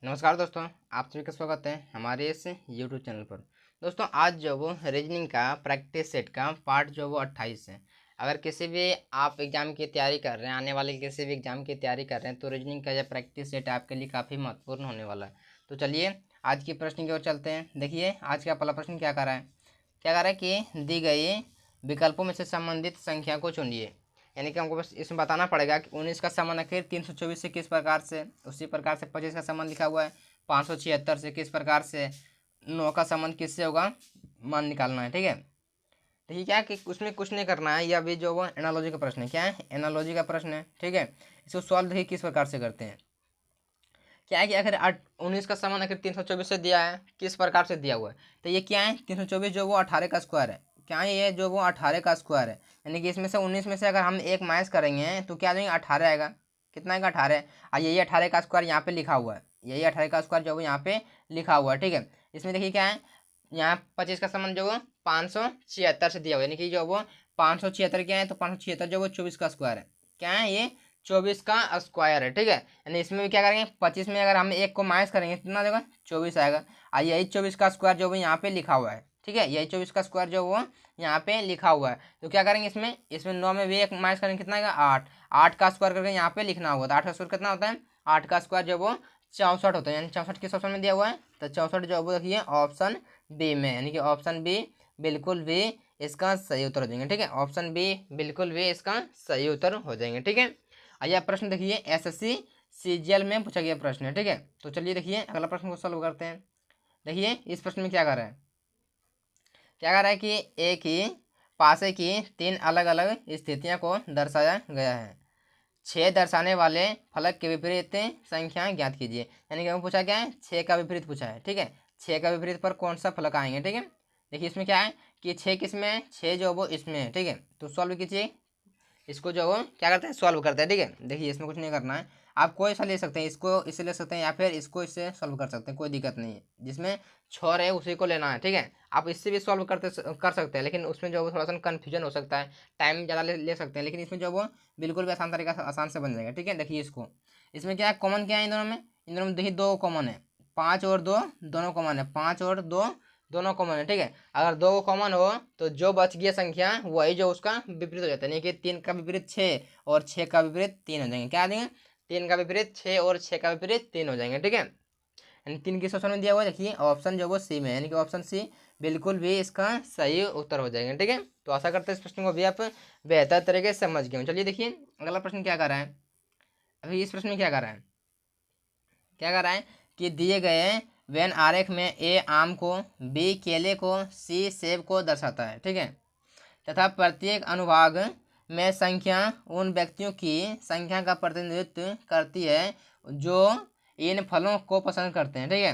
नमस्कार दोस्तों, आप सभी का स्वागत है हमारे इस यूट्यूब चैनल पर। दोस्तों, आज जो वो रीजनिंग का प्रैक्टिस सेट का पार्ट जो वो 28 है। अगर किसी भी आप एग्ज़ाम की तैयारी कर रहे हैं, आने वाले किसी भी एग्ज़ाम की तैयारी कर रहे हैं, तो रीजनिंग का यह प्रैक्टिस सेट आपके लिए काफ़ी महत्वपूर्ण होने वाला है। तो चलिए आज की प्रश्न की ओर चलते हैं। देखिए आज का पहला प्रश्न क्या कर रहा है। क्या कर रहा है कि दी गई विकल्पों में से संबंधित संख्या को चुनिए। यानी कि हमको बस इसमें बताना पड़ेगा कि 19 का संबंध आखिर 324 से किस प्रकार से, उसी प्रकार से 25 का संबंध लिखा हुआ है 576 से किस प्रकार से, 9 का संबंध किससे होगा, मान निकालना है। ठीक है, देखिए क्या कि उसमें कुछ नहीं करना है। यह भी जो वो एनालॉजी का प्रश्न है। क्या है? एनालॉजी का प्रश्न है। ठीक है, इसको सॉल्व देखिए किस प्रकार से करते हैं। क्या है कि आखिर 19 का संबंध आखिर 324 से दिया है, किस प्रकार से दिया हुआ है। तो ये क्या है, 324 जो वो 18 का स्क्वायर है। क्या है ये, जो वो 18 का स्क्वायर है। यानी कि इसमें से 19 में से अगर हम एक माइनस करेंगे तो क्या देंगे, 18 आएगा। कितना आएगा, 18। और यही 18 का स्क्वायर यहाँ पे लिखा हुआ है। यही 18 का स्क्वायर जो वो यहाँ पे लिखा हुआ है। ठीक है, इसमें देखिए क्या है, यहाँ 25 का संबंध जो वो 576 से दिया हुआ है। यानी कि जो वो 576 क्या है, तो 576 जो वो 24 का स्क्वायर है। क्या है ये, 24 का स्क्वायर है। ठीक है, यानी इसमें भी क्या करेंगे, 25 में अगर हम एक को माइनस करेंगे कितना देगा, 24 आएगा। और यही 24 का स्क्वायर जो वो यहाँ पे लिखा हुआ है। ठीक है, यही 24 का स्क्वायर जो वो यहाँ पे लिखा हुआ है। तो क्या करेंगे, इसमें 9 में भी एक माइनस करेंगे कितना आएगा, 8। 8 का स्क्वायर करके यहाँ पे लिखना होगा। तो 8 का स्क्वायर कितना होता है, 8 का स्क्वायर जो वो 64 होता है। यानी 64 किस ऑप्शन में दिया हुआ है, तो 64 जो वो देखिए ऑप्शन बी में। यानी कि ऑप्शन बी बिल्कुल भी इसका सही उत्तर हो जाएंगे। ठीक है, ऑप्शन बी बिल्कुल भी इसका सही उत्तर हो जाएंगे। ठीक है, आइए आप प्रश्न देखिए, एसएससी सीजीएल में पूछा गया प्रश्न है। ठीक है, तो चलिए देखिए अगला प्रश्न को सॉल्व करते हैं। देखिए इस प्रश्न में क्या कर रहा है, क्या कर रहा है कि एक ही पासे की 3 अलग अलग स्थितियों को दर्शाया गया है। 6 दर्शाने वाले फलक के विपरीत संख्या ज्ञात कीजिए। यानी कि हमें पूछा क्या है, 6 का विपरीत पूछा है। ठीक है, 6 का विपरीत पर कौन सा फलक आएंगे। ठीक है, देखिए इसमें क्या है कि 6 किस में है, 6 जो वो इसमें है। ठीक है, तो सॉल्व कीजिए इसको, जो वो क्या करते हैं, सॉल्व करते हैं। ठीक है, देखिए इसमें कुछ नहीं करना है। आप कोई सा ले सकते हैं, इसको इससे ले सकते हैं या फिर इसको इससे सॉल्व कर सकते हैं, कोई दिक्कत नहीं है। जिसमें छोर है उसी को लेना है। ठीक है, आप इससे भी सॉल्व कर सकते हैं, लेकिन उसमें जो वो थोड़ा सा कन्फ्यूजन हो सकता है, टाइम ज़्यादा ले सकते हैं। लेकिन इसमें जो वो बिल्कुल भी आसान तरीका से आसान से बन जाएगा। ठीक है, देखिए इसको, इसमें क्या है, कॉमन क्या है इन दोनों में देखिए 2 कॉमन है, 5 और 2 दोनों कॉमन है, 5 और 2 दोनों कॉमन है। ठीक है, अगर 2 कॉमन हो तो जो बच गया संख्या वही जो उसका विपरीत हो जाता है। यानी कि 3 का विपरीत 6 और 6 का विपरीत 3 हो जाएंगे। क्या आ जाएंगे, 3 का विपरीत 6 और 6 का विपरीत 3 हो जाएंगे। ठीक है, यानी 3 किस ऑप्शन में दिया हुआ है, देखिए ऑप्शन जो वो सी में, यानी कि ऑप्शन सी बिल्कुल भी इसका सही उत्तर हो जाएगा। ठीक है, तो आशा करते हैं इस प्रश्न को भी आप बेहतर तरीके से समझ गए हो। चलिए देखिए अगला प्रश्न क्या कर रहा है। अभी इस प्रश्न में क्या कर रहा है, क्या कर रहा है कि दिए गए वेन आरेख में ए आम को, बी केले को, सी सेब को दर्शाता है। ठीक है, तथा प्रत्येक अनुभाग में संख्या उन व्यक्तियों की संख्या का प्रतिनिधित्व करती है जो इन फलों को पसंद करते हैं। ठीक है,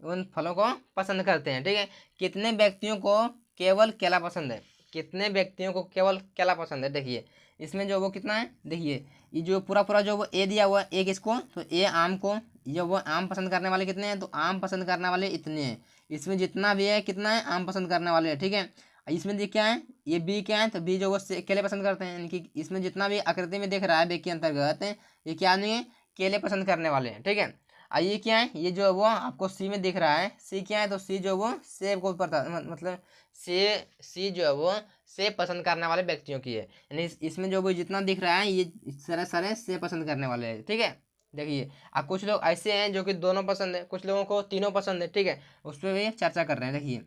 उन फलों को पसंद करते हैं। ठीक है, कितने व्यक्तियों को केवल केला पसंद है, कितने व्यक्तियों को केवल केला पसंद है। देखिए इसमें जो वो कितना है, देखिए ये जो पूरा पूरा जो वो ए दिया हुआ है, ए किसको, तो ए आम को, ये वो आम पसंद करने वाले कितने हैं, तो आम पसंद करने वाले इतने हैं। इसमें जितना भी है कितना है, आम पसंद करने वाले हैं। ठीक है, इसमें देख क्या है, ये बी क्या है, तो बी जो वो केले पसंद करते हैं। यानी कि इसमें जितना भी आकृति में दिख रहा है बी के अंतर्गत, ये क्या नहीं है, केले पसंद करने वाले हैं। ठीक है, ये क्या है, ये जो वो आपको सी में दिख रहा है, सी क्या है, तो सी जो वो सेब को मतलब सी जो है वो सेब पसंद करने वाले व्यक्तियों की है। यानी इसमें जो वो जितना दिख रहा है ये सारे सारे सेब पसंद करने वाले हैं। ठीक है, देखिए अब कुछ लोग ऐसे हैं जो कि दोनों पसंद है, कुछ लोगों को तीनों पसंद है। ठीक है, उस पर भी चर्चा कर रहे हैं। देखिए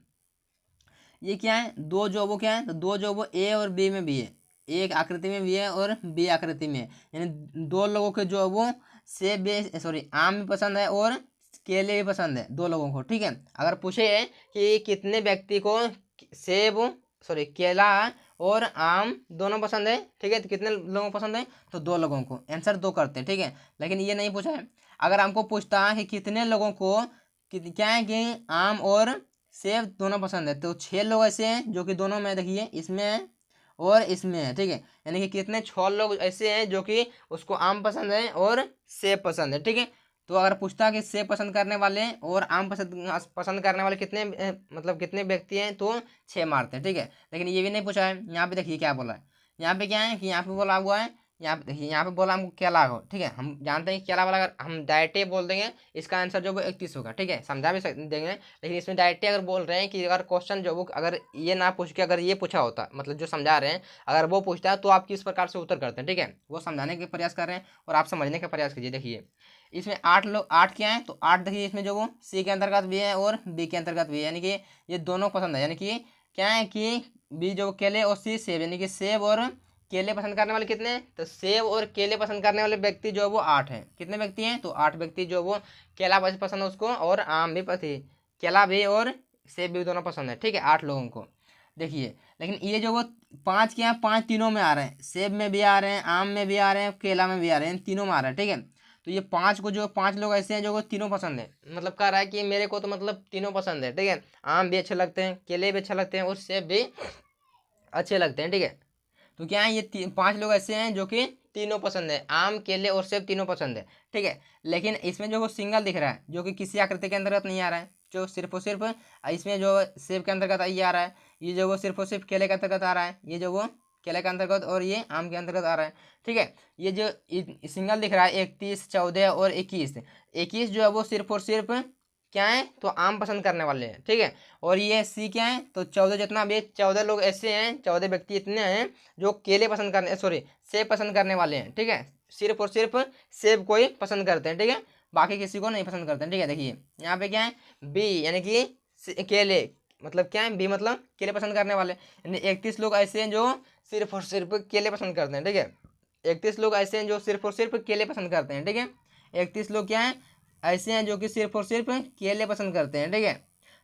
ये क्या है, दो जो वो क्या है, तो दो जो वो ए और बी में भी है, एक आकृति में भी है और बी आकृति में है। यानी दो लोगों के जो वो सेब भी, सॉरी आम भी पसंद है और केले भी पसंद है, दो लोगों को। ठीक है, अगर पूछे कि कितने व्यक्ति को सेब, सॉरी केला और आम दोनों पसंद है, ठीक है, तो कितने लोगों को पसंद है, तो 2 लोगों को, आंसर 2 करते हैं। ठीक है, लेकिन ये नहीं पूछा है। अगर हमको पूछता है कि कितने लोगों को क्या है कि आम और सेब दोनों पसंद है, तो 6 लोग ऐसे हैं जो कि दोनों में, देखिए इसमें है और इसमें है। ठीक है, यानी कि कितने 6 लोग ऐसे हैं जो कि उसको आम पसंद है और सेब पसंद है। ठीक है, तो अगर पूछता कि सेब पसंद करने वाले और आम पसंद करने वाले कितने मतलब कितने व्यक्ति हैं, तो 6 मारते हैं। ठीक है, लेकिन ये भी नहीं पूछा है। यहाँ पे देखिए क्या बोला है, यहाँ पे क्या है कि यहाँ पे बोला हुआ है यहाँ पे देखिए, यहाँ पे बोला हमको केला हो, ठीक है, हम जानते हैं कि केला वाला अगर हम डायरेक्ट बोल देंगे इसका आंसर जो वो 31 होगा, ठीक है, समझा भी देंगे, लेकिन इसमें डायरेक्ट अगर बोल रहे हैं कि अगर क्वेश्चन जो वो अगर ये ना पूछ के अगर ये पूछा होता, मतलब जो समझा रहे हैं अगर वो पूछता है तो आप किस प्रकार से उत्तर करते हैं, ठीक है, वो समझाने के प्रयास कर रहे हैं और आप समझने का प्रयास कीजिए। देखिए इसमें 8 लोग, 8 क्या है, तो 8 देखिए इसमें जो वो सी के अंतर्गत भी है और बी के अंतर्गत भी है, यानी कि ये दोनों पसंद है, यानी कि क्या है कि बी जो केले और सी सेब, यानी कि सेब और केले पसंद करने वाले कितने हैं, तो सेब और केले पसंद करने वाले व्यक्ति जो है वो 8 हैं। कितने व्यक्ति हैं, तो 8 व्यक्ति जो वो केला पसंद है उसको, और आम भी पसंद, केला भी और सेब भी दोनों पसंद है, ठीक है, 8 लोगों को। देखिए लेकिन ये जो वो 5 क्या है, 5 तीनों में आ रहे हैं, सेब में भी आ रहे हैं, आम में भी आ रहे हैं, केला में भी आ रहे हैं, तीनों में आ रहा है, ठीक है। तो ये 5 को जो 5 लोग ऐसे हैं जो वो तीनों पसंद है, मतलब कह रहा है कि मेरे को तो मतलब तीनों पसंद है, ठीक है, आम भी अच्छे लगते हैं, केले भी अच्छे लगते हैं और सेब भी अच्छे लगते हैं, ठीक है। तो क्या है, ये 5 लोग ऐसे हैं जो कि तीनों पसंद है, आम केले और सेब तीनों पसंद है, ठीक है। लेकिन इसमें जो वो सिंगल दिख रहा है जो कि किसी आकृति के अंतर्गत नहीं आ रहा है, जो सिर्फ और सिर्फ इसमें जो सेब के अंतर्गत ये आ रहा है, ये जो वो सिर्फ और सिर्फ केले के अंतर्गत आ रहा है, ये जो वो केले के अंतर्गत और ये आम के अंतर्गत आ रहा है, ठीक है। ये जो सिंगल दिख रहा है 31, 14 और 21, 21 जो है वो सिर्फ और सिर्फ क्या है, तो आम पसंद करने वाले हैं, ठीक है। और ये सी क्या है, तो 14 जितना भी 14 लोग ऐसे हैं, 14 व्यक्ति इतने हैं जो केले पसंद करने, सॉरी सेब पसंद करने वाले हैं, ठीक है, सिर्फ और सिर्फ सेब को ही पसंद करते हैं, ठीक है, बाकी किसी को नहीं पसंद करते हैं, ठीक है। देखिए यहाँ पे क्या है, बी यानी कि केले, मतलब क्या है, बी मतलब केले पसंद करने वाले, यानी 31 लोग ऐसे हैं जो सिर्फ और सिर्फ केले पसंद करते हैं, ठीक है, 31 लोग ऐसे हैं जो सिर्फ और सिर्फ केले पसंद करते हैं, ठीक है, 31 लोग क्या है ऐसे हैं जो कि सिर्फ और सिर्फ केले पसंद करते हैं, ठीक है।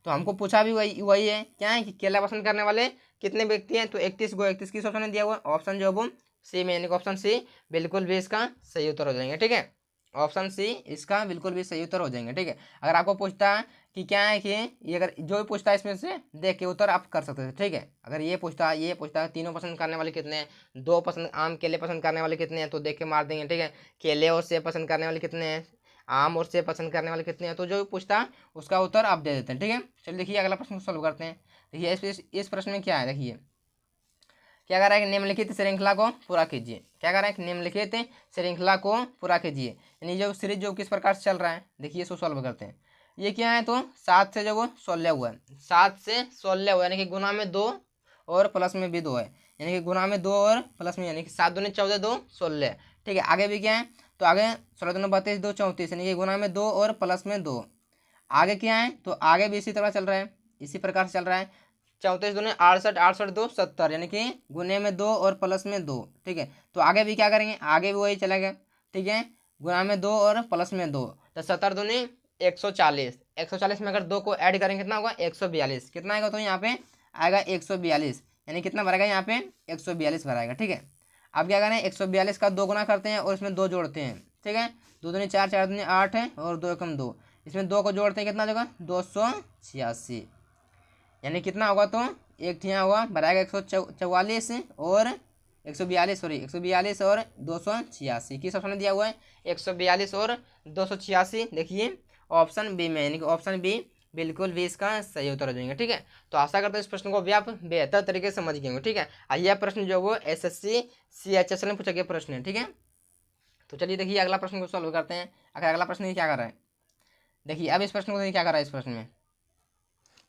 तो हमको पूछा भी वही वही है, क्या है कि केला पसंद करने वाले कितने व्यक्ति हैं, तो 31 को, 31 किस ऑप्शन में दिया हुआ है, ऑप्शन जो है वो सी में, यानी कि ऑप्शन सी बिल्कुल भी इसका सही उत्तर हो जाएंगे, ठीक है, ऑप्शन सी इसका बिल्कुल भी सही उत्तर हो जाएंगे, ठीक है। अगर आपको पूछता है कि क्या है कि ये, अगर जो भी पूछता है इसमें से देख के उत्तर आप कर सकते थे, ठीक है। अगर ये पूछता है, ये पूछता है तीनों पसंद करने वाले कितने हैं, दो पसंद आम केले पसंद करने वाले कितने हैं, तो देख के मार देंगे, ठीक है। केले और सेब पसंद करने वाले कितने हैं, आम और सेब पसंद करने वाले कितने हैं, तो जो भी पूछता है उसका उत्तर आप दे देते हैं, ठीक है। चलिए देखिए अगला प्रश्न सॉल्व करते हैं। देखिए इस प्रश्न में क्या है, देखिए क्या कर रहा है कि निम्नलिखित श्रृंखला को पूरा कीजिए, क्या कर रहा है कि निम्नलिखित श्रृंखला को पूरा कीजिए, यानी जो सीरीज जो किस प्रकार से चल रहा है, देखिए इसको सॉल्व करते हैं। ये क्या है, तो 7 से जो वो 16 हुआ है, 7 से 16 हुआ, यानी कि गुना में 2 और प्लस में भी 2 है, यानी कि गुना में 2 और प्लस में, यानी कि 7 दूनी 14, 2 16, ठीक है। आगे भी क्या है, तो आगे 16 दूनी 32, 2 34, यानी कि गुना में 2 और प्लस में 2। आगे क्या है, तो आगे भी इसी तरह चल रहा है, इसी प्रकार से चल रहा है, 34 दूनी 68, 68 2 70, यानी कि गुने में 2 और प्लस में 2, ठीक है। तो आगे भी क्या करेंगे, आगे भी वही चलेगा, ठीक है, गुना में 2 और प्लस में 2, तो 70 दूनी 140, 140 में अगर 2 को ऐड करेंगे कितना होगा, 142, कितना आएगा, तो यहाँ पे आएगा 142, यानी कितना भरेगा यहाँ पे 142 भराएगा, ठीक है। अब क्या करें, 142 का 2 गुना करते हैं और इसमें 2 जोड़ते हैं, ठीक है, 2 दूनी 4, 4 दूनी 8 है और 2 एकम 2, इसमें 2 को जोड़ते हैं कितना होगा, 286, यानी कितना होगा, तो एक ठिया होगा बराएगा 144 और 142, सॉरी 142 और 286, किस ऑप्शन में दिया हुआ है, 142 और 286, देखिए ऑप्शन बी में, यानी कि ऑप्शन बी बिल्कुल भी इसका सही उत्तर हो जाएंगे, ठीक है। तो आशा करते हैं इस प्रश्न को भी आप बेहतर तरीके से समझ गए होंगे, ठीक है। यह प्रश्न जो वो SSC CHSL में पूछा गया प्रश्न है, ठीक है। तो चलिए देखिए अगला प्रश्न को सॉल्व करते हैं। अगर अगला प्रश्न ये क्या कर रहा है, देखिए अब इस प्रश्न को क्या कर रहा है, इस प्रश्न में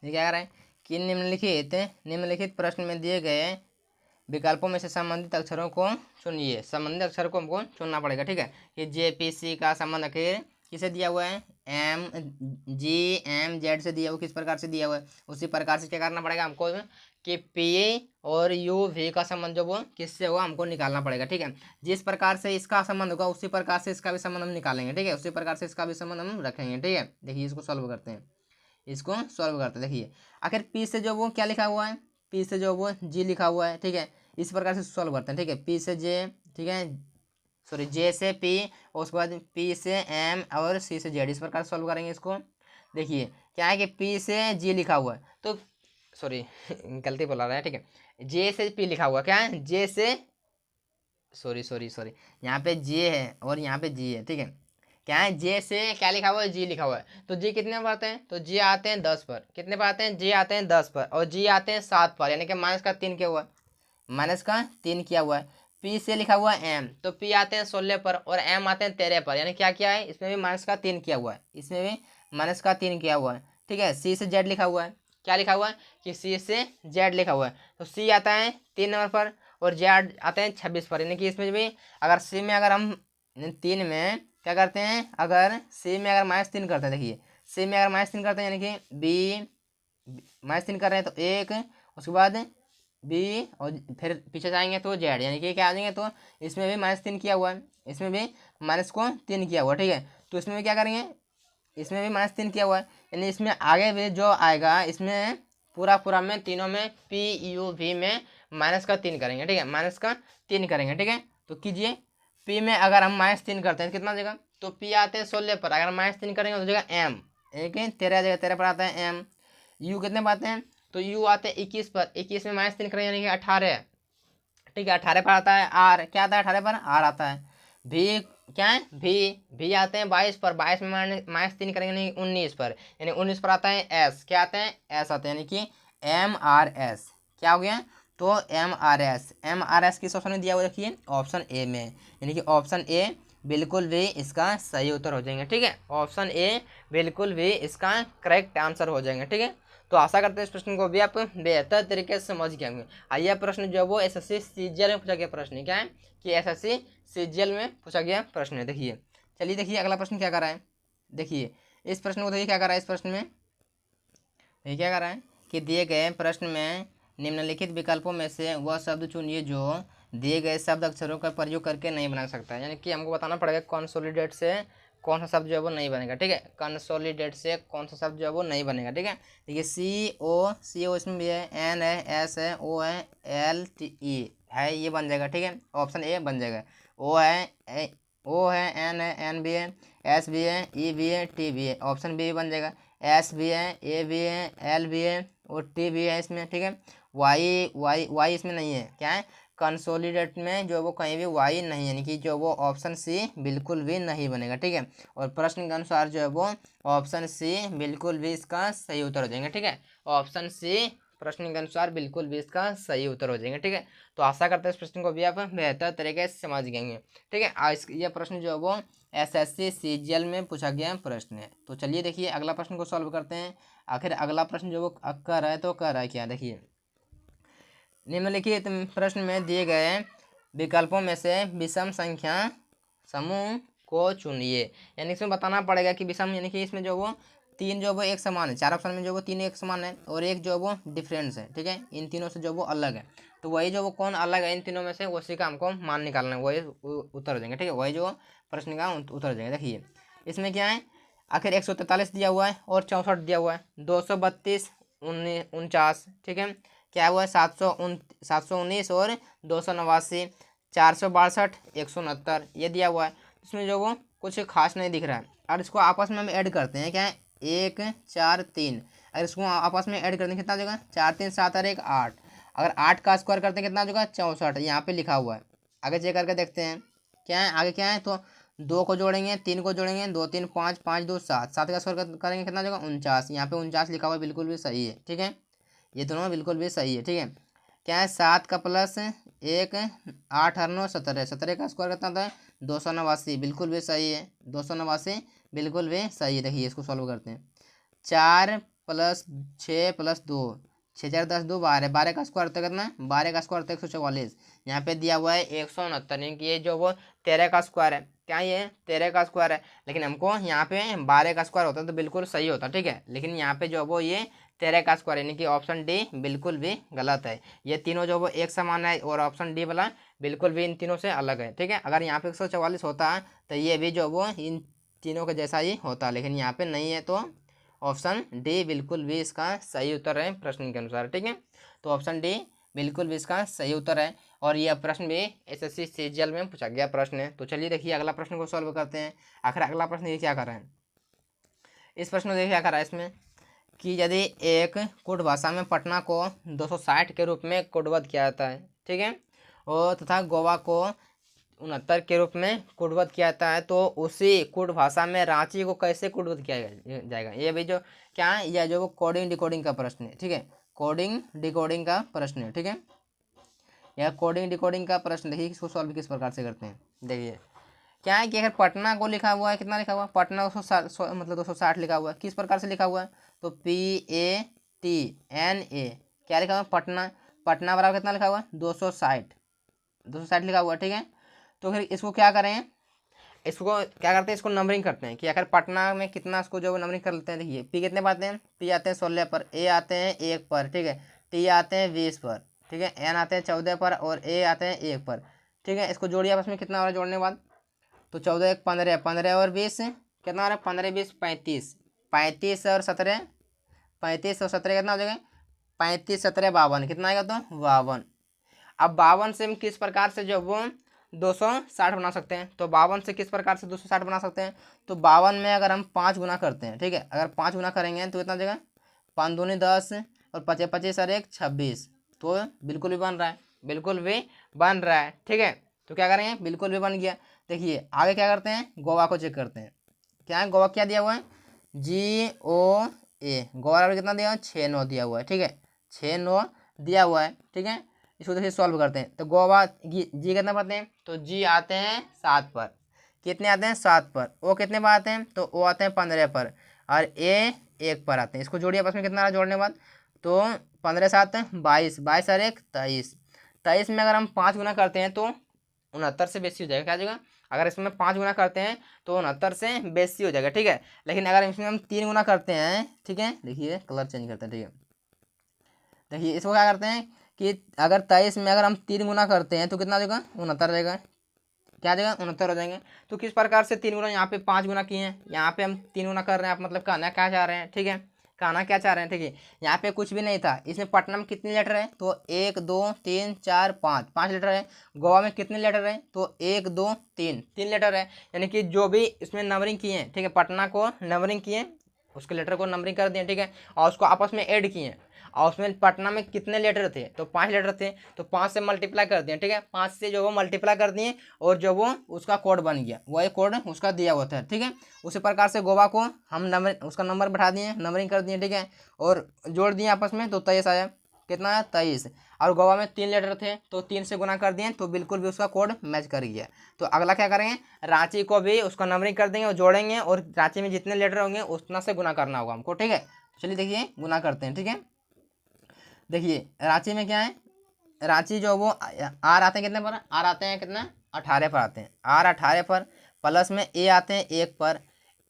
ये क्या कर रहा है कि निम्नलिखित प्रश्न में दिए गए विकल्पों में से संबंधित अक्षरों को चुनिए, संबंधित अक्षर को हमको चुनना पड़ेगा, ठीक है। ये JPC का संबंध आखिर किसे दिया हुआ है, MGMZ से दिया हुआ, किस प्रकार से दिया हुआ है, उसी प्रकार से क्या करना पड़ेगा हमको कि P और UV का संबंध जो वो किससे होगा हमको निकालना पड़ेगा, ठीक है। जिस प्रकार से इसका संबंध होगा उसी प्रकार से इसका भी संबंध हम निकालेंगे, ठीक है, उसी प्रकार से इसका भी संबंध हम रखेंगे, ठीक है। देखिए इसको सॉल्व करते हैं, इसको सॉल्व करते हैं। देखिए आखिर पी से जो वो क्या लिखा हुआ है, पी से जो वो जी लिखा हुआ है, ठीक है, इस प्रकार से सॉल्व करते हैं, ठीक है, पी से जे, ठीक है, सॉरी जे से पी और उसके बाद पी से एम और सी से जेड, इस प्रकार से सॉल्व करेंगे इसको। देखिए क्या है कि पी से जी लिखा हुआ है, तो सॉरी गलती बोला रहा है, ठीक है, जे से पी लिखा हुआ, क्या है जे से, सॉरी यहाँ पे जे है और यहाँ पे जी है, ठीक है। क्या है जे से क्या लिखा हुआ है, जी लिखा हुआ है, तो जी कितने पर आते हैं, तो जी आते हैं 10 पर, कितने पर आते हैं, जी आते हैं 10 पर और जी आते हैं 7 पर, यानी कि माइनस का 3 किया हुआ है, माइनस का 3 किया हुआ है। पी से लिखा हुआ है एम, तो पी आते हैं 16 पर और एम आते हैं 13 पर, यानी क्या किया है इसमें भी माइनस का 3 किया हुआ है, इसमें भी माइनस का 3 किया हुआ है। ठीक है, सी से जेड लिखा हुआ है, क्या लिखा हुआ है कि सी से जेड लिखा हुआ है, तो सी आता है 3 नंबर पर और जेड आते हैं 26 पर, यानी कि इसमें भी अगर सी में अगर हम 3 में क्या करते हैं, अगर सी में अगर -3 करते हैं, देखिए सी में अगर -3 करते हैं यानी कि बी -3 कर रहे हैं तो एक, उसके बाद बी और फिर पीछे जाएंगे तो जेड, यानी कि क्या आ जाएंगे, तो इसमें भी -3 किया हुआ है, इसमें भी माइनस को 3 किया हुआ है। ठीक है, तो इसमें भी क्या करेंगे, इसमें भी -3 किया हुआ है, यानी इसमें आगे भी जो आएगा इसमें पूरा पूरा में तीनों में पी यू वी में -3 करेंगे। ठीक है, -3 करेंगे। ठीक है, तो कीजिए पी में अगर हम -3 करते हैं तो कितना हो जाएगा, तो पी आते हैं 16 पर, अगर -3 करेंगे तो हो जाएगा एम, एक 13 जगह 13 पर आता है एम। यू कितने पर आते हैं, तो यू आते हैं 21 पर, 21 में -3 करेंगे यानी कि 18। ठीक है, 18 पर आता है आर, क्या आता है 18 पर आर आता है। भी क्या है, भी आते हैं 22 पर, 22 में -3 करेंगे यानी 19 पर, यानी 19 पर आता है एस, क्या आते हैं एस आते हैं, यानी कि एम आर एस, क्या हो गया, तो एम आर एस किस ऑप्शन में दिया हुआ, देखिए ऑप्शन ए में, यानी कि ऑप्शन ए बिल्कुल भी इसका सही उत्तर हो जाएंगे। ठीक है, ऑप्शन ए बिल्कुल भी इसका करेक्ट आंसर हो जाएंगे। ठीक है, तो आशा करते हैं इस प्रश्न को भी आप बेहतर तरीके से समझ गए होंगे। आइए प्रश्न जो है वो एसएससी सीजीएल में पूछा गया प्रश्न है, क्या है कि एसएससी सीजीएल में पूछा गया प्रश्न है। देखिए, चलिए देखिए अगला प्रश्न क्या कर रहा है, देखिए इस प्रश्न को देखिए क्या कर रहा है, इस प्रश्न में ये क्या कर रहा है कि दिए गए प्रश्न में निम्नलिखित विकल्पों में से वह शब्द चुनिए जो दिए गए शब्द अक्षरों का प्रयोग करके नहीं बना सकता है, यानी कि हमको बताना पड़ेगा कंसोलिडेट से कौन सा शब्द जो है वो नहीं बनेगा। ठीक है, कंसोलिडेट से कौन सा शब्द जो है वो नहीं बनेगा। ठीक है, देखिए सी ओ इसमें भी है, एन है, एस है, ओ है, एल टी ई है, ये बन जाएगा। ठीक है, ऑप्शन ए बन जाएगा। ओ है, ओ है, एन भी है, एस भी है, ई भी है, टी भी है, ऑप्शन बी बन जाएगा। एस भी है, ए भी है, एल भी है और टी भी है इसमें। ठीक है, वाई वाई वाई इसमें नहीं है, क्या है कंसोलिडेट में जो वो कहीं भी वाई नहीं है, यानी कि जो वो ऑप्शन सी बिल्कुल भी नहीं बनेगा। ठीक है, और प्रश्न के अनुसार जो है वो ऑप्शन सी बिल्कुल भी इसका सही उत्तर हो जाएंगे। ठीक है, ऑप्शन सी प्रश्न के अनुसार बिल्कुल भी इसका सही उत्तर हो जाएंगे। ठीक है, तो आशा करते हैं इस प्रश्न को भी आप बेहतर तरीके से समझ गएंगे। ठीक है, आज यह प्रश्न जो है वो एसएससी सीजीएल में पूछा गया प्रश्न है। तो चलिए देखिए अगला प्रश्न को सॉल्व करते हैं। आखिर अगला प्रश्न जो वो कर रहा है तो कर रहा है क्या, देखिए निम्नलिखित प्रश्न में दिए गए विकल्पों में से विषम संख्या समूह को चुनिए, यानी इसमें बताना पड़ेगा कि विषम यानी कि इसमें जो वो तीन जो वो एक समान है, 4 ऑप्शन में जो वो तीन एक समान है और एक जो वो डिफरेंस है। ठीक है, इन तीनों से जो वो अलग है, तो वही जो वो कौन अलग है इन तीनों में से उसी का हमको मान निकालना है, वही उत्तर हो जाएंगे। ठीक है, वही जो प्रश्न का उत्तर हो जाएंगे। देखिए इसमें क्या है, आखिर 143 दिया हुआ है और 64 दिया हुआ है, 232 49। ठीक है, क्या हुआ है 719 और 289, 462 169 ये दिया हुआ है। इसमें जो वो कुछ खास नहीं दिख रहा है, और इसको आपस में हम ऐड करते हैं, क्या है 1 4 3, अगर इसको आपस में ऐड करते हैं कितना हो जाएगा 4 3 7 और 1 8, अगर 8 का स्क्वायर करते हैं कितना हो जाएगा 64, यहाँ पे लिखा हुआ है। आगे चेक करके देखते हैं क्या है, आगे क्या है, तो 2 को जोड़ेंगे, 3 को जोड़ेंगे, 2 3 5 5 2 7, 7 का स्क्वायर करेंगे कितना हो जाएगा 49, यहाँ पे 49 लिखा हुआ है, बिल्कुल भी सही है। ठीक है, ये दोनों बिल्कुल भी सही है। ठीक है, क्या है 7 का प्लस 1 8 और 9 17, 17 का स्क्वायर कितना होता है 289, बिल्कुल भी सही है, 289 बिल्कुल भी सही है। देखिए इसको सॉल्व करते हैं, 4 प्लस 6 प्लस 2, 6 4 10 2 12, 12 का स्क्वायर होता है कितना, 12 का स्क्वायर होता है 144, यहाँ पे दिया हुआ है 169, यानी कि ये जो वो 13 का स्क्वायर है, क्या ये 13 का स्क्वायर है, लेकिन हमको यहाँ पे 12 का स्क्वायर होता तो बिल्कुल सही होता। ठीक है, लेकिन यहाँ पे जो वो ये 13 का स्क्वायर, यानी कि ऑप्शन डी बिल्कुल भी गलत है। ये तीनों जो वो एक समान है और ऑप्शन डी वाला बिल्कुल भी इन तीनों से अलग है। ठीक है, अगर यहाँ पे 144 होता तो ये भी जो वो इन तीनों के जैसा ही होता, लेकिन यहाँ पे नहीं है, तो ऑप्शन डी बिल्कुल भी इसका सही उत्तर है प्रश्न के अनुसार। ठीक है, तो ऑप्शन डी बिल्कुल भी इसका सही उत्तर है, और यह प्रश्न भी एसएससी सीजीएल में पूछा गया प्रश्न है। तो चलिए देखिए अगला प्रश्न को सॉल्व करते हैं। आखिर अगला प्रश्न ये क्या कर रहा है, इस प्रश्न में देखिए क्या कर रहा है इसमें कि यदि एक कुट भाषा में पटना को 260 के रूप में कोडवध किया जाता है, ठीक है, और तथा गोवा को 69 के रूप में कोडवध किया जाता है, तो उसी कुट भाषा में रांची को कैसे कोडवध किया जाएगा। ये भी जो क्या है, यह जो कोडिंग डिकोडिंग का प्रश्न है। ठीक है, कोडिंग डिकोडिंग का प्रश्न है। ठीक है, यह कोडिंग डिकोडिंग का प्रश्न देखिए इसको सॉल्व किस प्रकार से करते हैं। देखिए क्या है कि अगर पटना को लिखा हुआ है, कितना लिखा हुआ है, पटना 260 मतलब 260 लिखा हुआ है, किस प्रकार से लिखा हुआ है, तो PATNA क्या लिखा हुआ है, पटना। पटना बराबर कितना लिखा हुआ है, 260 लिखा हुआ है, ठीक है। तो फिर इसको क्या करें, इसको क्या करते हैं, इसको नंबरिंग करते हैं कि अगर पटना में कितना, इसको जो नंबरिंग कर लेते हैं। देखिए P कितने पाते हैं, P आते हैं 16 पर, A आते हैं 1 पर, ठीक है, T आते हैं 20 पर, ठीक है, N आते हैं 14 पर और A आते हैं 1 पर, ठीक है। इसको जोड़िए आपस में, कितना हो रहा है जोड़ने के बाद, तो 14 1 15, 15 और 20 कितना हो रहा है, 15 20 35, 35 और 17, 35 और 17 कितना हो जाएगा, 35 17 52, कितना आएगा, तो 52। अब 52 से हम किस प्रकार से जो वो 260 बना सकते हैं, तो 52 से किस प्रकार से 260 बना सकते हैं, तो 52 में अगर हम 5 गुना करते हैं, ठीक है, अगर 5 गुना करेंगे तो कितना हो जाएगा, 5 दूनी 10 और 25 25 और 1 26, तो बिल्कुल भी बन रहा है, बिल्कुल भी बन रहा है, ठीक है। तो क्या करेंगे, बिल्कुल भी बन गया। देखिए आगे क्या करते हैं, गोवा को चेक करते हैं। क्या है, गोवा क्या दिया हुआ है, GOA, गोवा कितना दिया हुआ है, 6 9 दिया हुआ है, ठीक है, 6 9 दिया हुआ है, ठीक है। इसको देखिए सॉल्व करते हैं। तो गोवा जी कितना पाते हैं, तो जी आते हैं 7 पर, कितने आते हैं 7 पर। ओ कितने पर आते हैं, तो ओ आते हैं 15 पर और ए 1 पर आते हैं। इसको जोड़िए आपस में, कितना आ रहा है जोड़ने के बाद, तो 15 7 22, 22 और 1 23, 23 में अगर हम 5 गुना करते हैं तो 69 से बेसी हो जाएगा, क्या हो जाएगा, अगर इसमें 5 गुना करते हैं तो 69 से बेसी हो जाएगा, ठीक है। लेकिन अगर इसमें हम 3 गुना करते हैं, ठीक है, देखिए कलर चेंज करते हैं, ठीक है। देखिए इसको क्या करते हैं कि अगर 23 में अगर हम 3 गुना करते हैं तो कितना हो जाएगा, 69 रहेगा, क्या आ जाएगा, 69 हो जाएंगे। तो किस प्रकार से 3 गुना, यहाँ पे 5 गुना किए हैं, यहाँ पे हम 3 गुना कर रहे हैं, आप मतलब कहना क्या चाह रहे हैं, ठीक है, कहना क्या चाह रहे हैं, ठीक है। यहाँ पे कुछ भी नहीं था, इसमें पटना में कितने लीटर है, तो 1 2 3 4 5, 5 लीटर है। गोवा में कितने लीटर है, तो 1 2 3, 3 लीटर है। यानी कि जो भी इसमें नंबरिंग किए हैं, ठीक है, पटना को नंबरिंग किए, उसके लेटर को नंबरिंग कर दिए, ठीक है, और उसको आपस में ऐड किए, और उसमें पटना में कितने लेटर थे, तो 5 लेटर थे, तो 5 से मल्टीप्लाई कर दिए, ठीक है, 5 से जो वो मल्टीप्लाई कर दिए और जो वो उसका कोड बन गया, वही कोड उसका दिया हुआ था, ठीक है। उसी प्रकार से गोवा को हम नंबर, उसका नंबर बैठा दिए, नंबरिंग कर दिए, ठीक है, और जोड़ दिए आपस में, तो 23 आया, कितना आया 23। और गोवा में 3 लेटर थे तो 3 से गुना कर दिए, तो बिल्कुल भी उसका कोड मैच कर गया। तो अगला क्या करेंगे, रांची को भी उसका नंबरिंग कर देंगे और जोड़ेंगे, और रांची में जितने लेटर होंगे उतना से गुना करना होगा हमको, ठीक है। चलिए देखिए गुना करते हैं, ठीक है। देखिए रांची में क्या है, रांची जो वो आर आते हैं कितने पर, आर आते हैं कितना 18 पर आते हैं, आर 18 पर, प्लस में ए आते हैं 1 पर,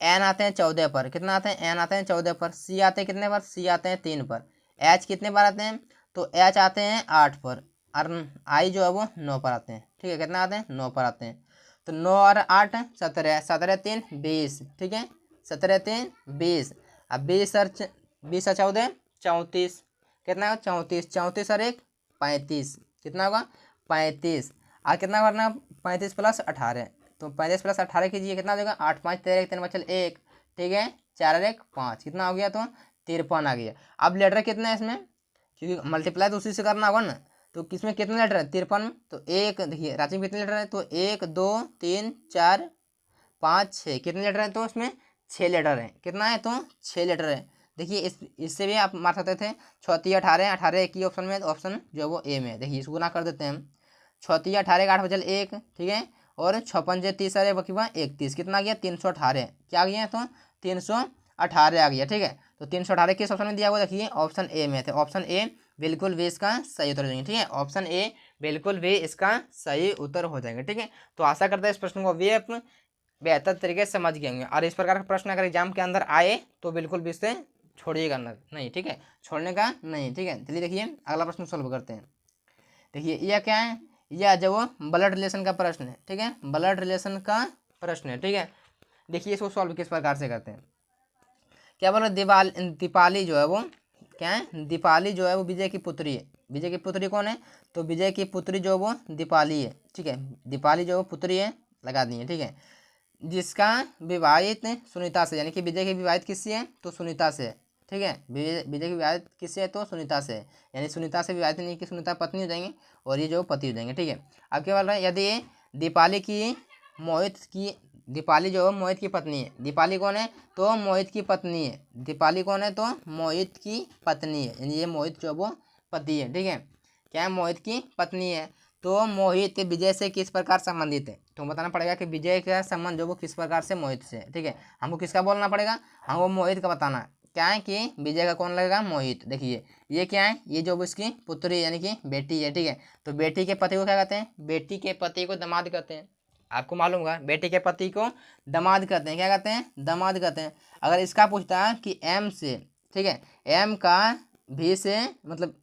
एन आते हैं 14 पर, कितना आते हैं, एन आते हैं 14 पर, सी आते हैं कितने पर, सी आते हैं 3 पर, एच कितने पर आते हैं, तो एच आते हैं 8 पर, और आई जो है वो 9 पर आते हैं, ठीक है, कितना आते हैं 9 पर आते हैं। तो 9 और 8 17, 17 3 20, ठीक है, 17 3 20, अब 20 और 14 34, कितना होगा 34, 34 और 1 35, कितना होगा 35, और कितना करना 35 प्लस 18, तो 35 प्लस 18 कीजिए, कितना हो जाएगा 8 5 13 3 बचल 1, ठीक है, 4 और 1 5, कितना हो गया, तो 53 आ गया। अब लेटर कितना है इसमें, क्योंकि मल्टीप्लाई तो उसी से करना होगा ना, तो किसमें कितने लेटर है 53 में, तो एक देखिए रांची में कितने लेटर है, तो 1 2 3 4 5 6, कितने लेटर है, तो उसमें 6 लेटर है, कितना है, तो 6 लेटर है। देखिए इससे भी आप मार सकते थे, 36 18 18 एक ही ऑप्शन में, तो ऑप्शन जो वो ए में है। देखिए इसको गुना कर देते हैं हम, 36 18 का 8 बचल 1, ठीक है, और 56 30 अरे बाकी 31, कितना आ गया 318, क्या आ गया, तो 318 आ गया, ठीक है। तो 318 किस ऑप्शन में दिया हुआ, देखिए ऑप्शन ए में थे, ऑप्शन ए बिल्कुल भी इसका सही उत्तर हो जाएंगे, ठीक है, ऑप्शन ए बिल्कुल भी इसका सही उत्तर हो जाएगा, ठीक है। तो आशा करते हैं इस प्रश्न को भी आप बेहतर तरीके से समझ गए होंगे, और इस प्रकार का प्रश्न अगर एग्जाम के अंदर आए तो बिल्कुल भी इससे छोड़िएगा नहीं, ठीक है, छोड़ने का नहीं, ठीक है। चलिए देखिए अगला प्रश्न सॉल्व करते हैं। देखिए यह क्या है, यह जो वो ब्लड रिलेशन का प्रश्न है, ठीक है, ब्लड रिलेशन का प्रश्न है, ठीक है। देखिए इसको सॉल्व किस प्रकार से करते हैं। क्या बोलो, दीपाली जो है वो क्या है, दीपाली जो है वो विजय की पुत्री है। विजय की पुत्री कौन है, तो विजय की पुत्री जो वो दीपाली है, ठीक है, दीपाली जो पुत्री है, लगा दी है, ठीक है, जिसका विवाहित सुनीता से, यानी कि विजय की विवाहित किससे है, तो सुनीता से, ठीक है, विजय की विवाहित किससे है, तो सुनीता से, यानी सुनीता से विवाहित नहीं कि सुनीता पत्नी हो जाएंगे और ये जो पति हो जाएंगे, ठीक है। अब क्या बोल रहा है, यदि दीपाली की मोहित की, दीपाली जो है मोहित की पत्नी है, दीपाली कौन है, तो मोहित की पत्नी है, दीपाली कौन है, तो मोहित की पत्नी है, यानी ये मोहित जो वो पति है, ठीक है, क्या है, मोहित की पत्नी है। तो मोहित विजय से किस प्रकार संबंधित है। तो बताना पड़ेगा कि विजय का संबंध जो वो किस प्रकार से मोहित से है। ठीक है, हमको किसका बोलना पड़ेगा, हमको मोहित का बताना है। क्या है कि विजय का कौन लगेगा, मोहित। देखिए ये क्या है, ये जो इसकी पुत्री यानी कि बेटी है। ठीक है, तो बेटी के पति को क्या कहते हैं, बेटी के पति को दामाद कहते हैं। आपको मालूम होगा बेटी के पति को दामाद कहते हैं। क्या कहते हैं, दामाद कहते हैं। अगर इसका पूछता है कि एम से, ठीक है, एम का भी से मतलब